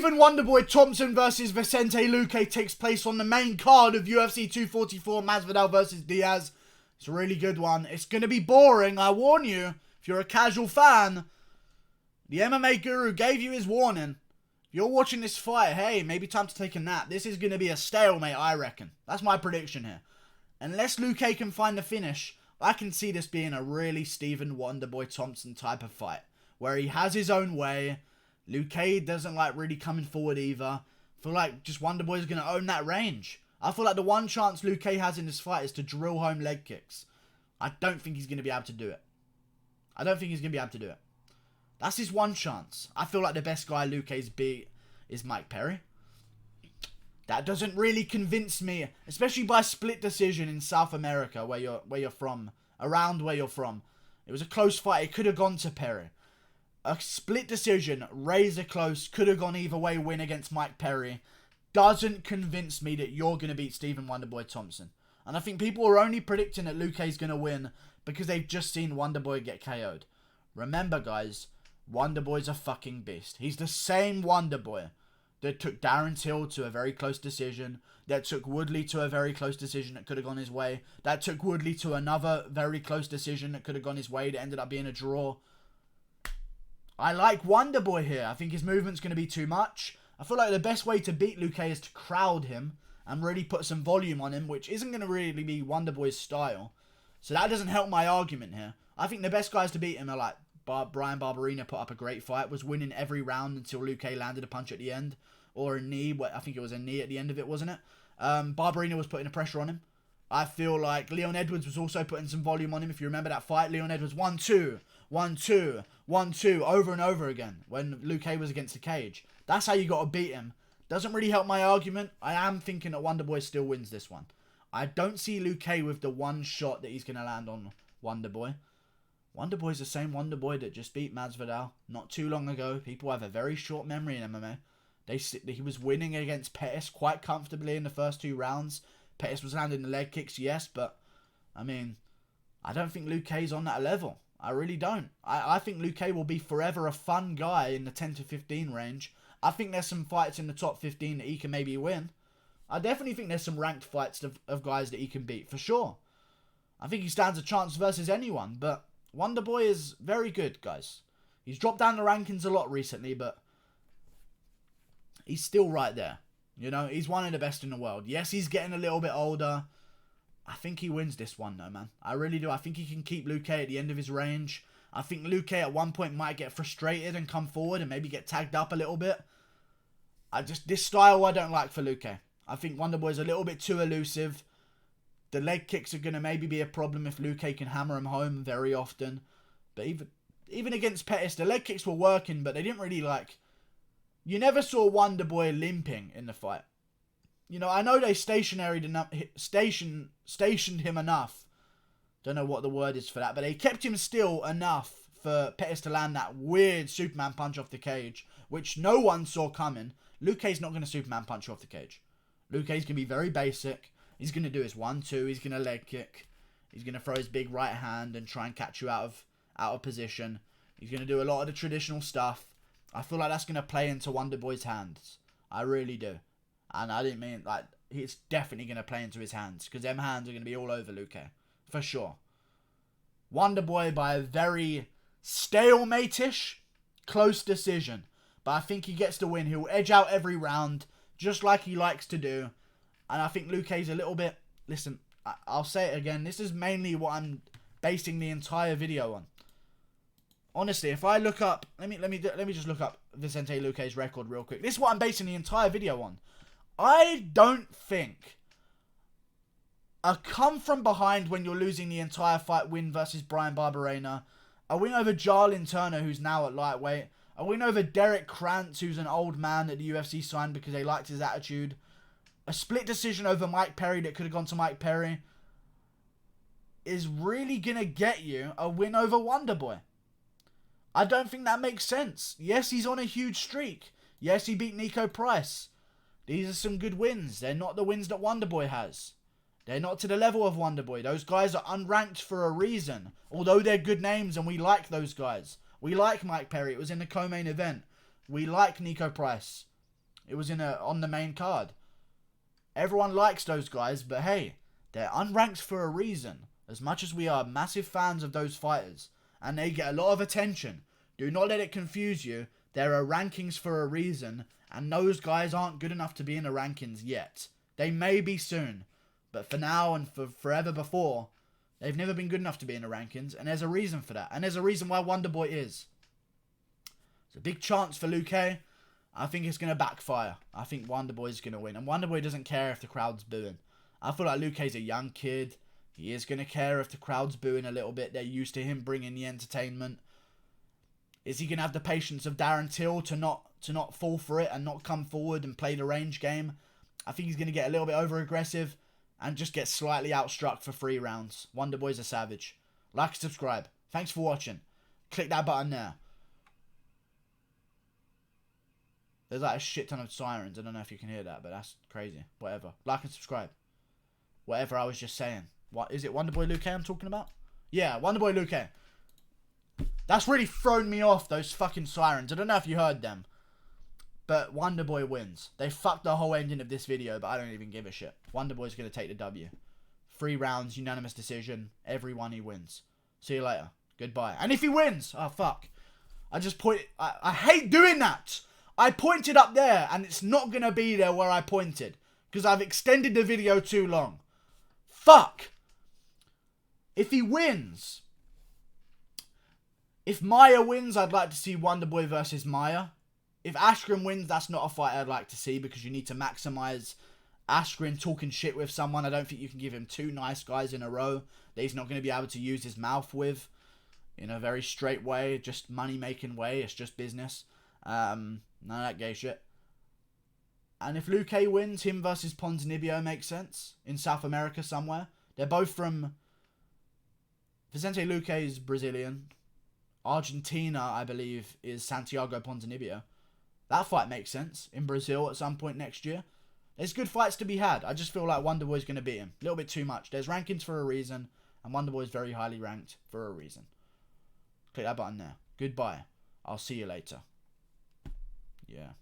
Stephen Wonderboy Thompson versus Vicente Luque takes place on the main card of UFC 244, Masvidal versus Diaz. It's a really good one. It's going to be boring, I warn you. If you're a casual fan, the MMA guru gave you his warning. If you're watching this fight, hey, maybe time to take a nap. This is going to be a stalemate, I reckon. That's my prediction here. Unless Luque can find the finish, I can see this being a really Stephen Wonderboy Thompson type of fight, where he has his own way. Luque doesn't like really coming forward either. I feel like just Wonderboy's going to own that range. I feel like the one chance Luque has in this fight is to drill home leg kicks. I don't think he's going to be able to do it. That's his one chance. I feel like the best guy Luque's beat is Mike Perry. That doesn't really convince me, especially by split decision in South America, where you're from, around where you're from. It was a close fight. It could have gone to Perry. A split decision, razor close, could have gone either way, win against Mike Perry, doesn't convince me that you're going to beat Stephen Wonderboy Thompson. And I think people are only predicting that Luque's going to win because they've just seen Wonderboy get KO'd. Remember, guys, Wonderboy's a fucking beast. He's the same Wonderboy that took Darren Till to a very close decision, that took Woodley to a very close decision that could have gone his way, that took Woodley to another very close decision that could have gone his way that ended up being a draw. I like Wonderboy here. I think his movement's going to be too much. I feel like the best way to beat Luque is to crowd him and really put some volume on him, which isn't going to really be Wonderboy's style. So that doesn't help my argument here. I think the best guys to beat him are like Brian Barberina put up a great fight, was winning every round until Luque landed a punch at the end. Or a knee. I think it was a knee at the end of it, wasn't it? Barberina was putting the pressure on him. I feel like Leon Edwards was also putting some volume on him. If you remember that fight, Leon Edwards 1-2, 1-2, 1-2 over and over again when Luque was against the cage. That's how you got to beat him. Doesn't really help my argument. I am thinking that Wonderboy still wins this one. I don't see Luque with the one shot that he's going to land on Wonderboy. Wonderboy's the same Wonderboy that just beat Masvidal not too long ago. People have a very short memory in MMA. He was winning against Pettis quite comfortably in the first 2 rounds. Pettis was landing the leg kicks, yes, but, I mean, I don't think Luque's on that level. I really don't. I think Luque will be forever a fun guy in the 10 to 15 range. I think there's some fights in the top 15 that he can maybe win. I definitely think there's some ranked fights of guys that he can beat, for sure. I think he stands a chance versus anyone, but Wonderboy is very good, guys. He's dropped down the rankings a lot recently, but he's still right there. You know, he's one of the best in the world. Yes, he's getting a little bit older. I think he wins this one, though, man. I really do. I think he can keep Luque at the end of his range. I think Luque at one point might get frustrated and come forward and maybe get tagged up a little bit. This style I don't like for Luque. I think Wonderboy's a little bit too elusive. The leg kicks are going to maybe be a problem if Luque can hammer him home very often. But even against Pettis, the leg kicks were working, but they didn't really like... You never saw Wonderboy limping in the fight. You know, I know they stationed him enough. Don't know what the word is for that, but they kept him still enough for Pettis to land that weird Superman punch off the cage, which no one saw coming. Luque's not going to Superman punch you off the cage. Luque's going to be very basic. He's going to do his 1-2. He's going to leg kick. He's going to throw his big right hand and try and catch you out of position. He's going to do a lot of the traditional stuff. I feel like that's going to play into Wonderboy's hands. I really do. And I didn't mean, like, it's definitely going to play into his hands. Because them hands are going to be all over Luque. For sure. Wonderboy by a very stalemate-ish, close decision. But I think he gets the win. He'll edge out every round, just like he likes to do. And I think Luque's a little bit... Listen, I'll say it again. This is mainly what I'm basing the entire video on. Honestly, if I look up... Let me just look up Vicente Luque's record real quick. This is what I'm basing the entire video on. I don't think a come from behind when you're losing the entire fight win versus Brian Barberena, a win over Jarlin Turner, who's now at lightweight, a win over Derek Krantz, who's an old man that the UFC signed because they liked his attitude, a split decision over Mike Perry that could have gone to Mike Perry, is really going to get you a win over Wonderboy. I don't think that makes sense. Yes, he's on a huge streak. Yes, he beat Nico Price. These are some good wins. They're not the wins that Wonderboy has. They're not to the level of Wonderboy. Those guys are unranked for a reason. Although they're good names and we like those guys. We like Mike Perry. It was in the co-main event. We like Nico Price. It was on the main card. Everyone likes those guys, but hey, they're unranked for a reason. As much as we are massive fans of those fighters, and they get a lot of attention, do not let it confuse you. There are rankings for a reason, and those guys aren't good enough to be in the rankings yet. They may be soon, but for now and for forever before, they've never been good enough to be in the rankings, and there's a reason for that. And there's a reason why Wonderboy is. It's a big chance for Luque. I think it's going to backfire. I think Wonderboy's going to win. And Wonderboy doesn't care if the crowd's booing. I feel like Luque's a young kid. He is going to care if the crowd's booing a little bit. They're used to him bringing the entertainment. Is he going to have the patience of Darren Till to not fall for it and not come forward and play the range game? I think he's going to get a little bit over-aggressive and just get slightly outstruck for 3 rounds. Wonderboy's a savage. Like and subscribe. Thanks for watching. Click that button there. There's like a shit ton of sirens. I don't know if you can hear that, but that's crazy. Whatever. Like and subscribe. Whatever I was just saying. What is it? Wonderboy Luque I'm talking about? Yeah, Wonderboy Luque. That's really thrown me off, those fucking sirens. I don't know if you heard them. But Wonderboy wins. They fucked the whole ending of this video, but I don't even give a shit. Wonderboy's going to take the W. 3 rounds, unanimous decision. Every one he wins. See you later. Goodbye. And if he wins... Oh, fuck. I hate doing that. I pointed up there, and it's not going to be there where I pointed. Because I've extended the video too long. Fuck. If he wins... If Maya wins, I'd like to see Wonderboy versus Maya. If Askren wins, that's not a fight I'd like to see, because you need to maximize Askren talking shit with someone. I don't think you can give him 2 nice guys in a row that he's not going to be able to use his mouth with in a very straight way, just money-making way. It's just business. None of that gay shit. And if Luque wins, him versus Ponzinibbio makes sense. In South America somewhere. They're both from... Vicente Luque is Brazilian. Argentina, I believe, is Santiago Ponzinibbio. That fight makes sense. In Brazil at some point next year. There's good fights to be had. I just feel like Wonderboy's going to beat him. A little bit too much. There's rankings for a reason. And Wonderboy's very highly ranked for a reason. Click that button there. Goodbye. I'll see you later. Yeah.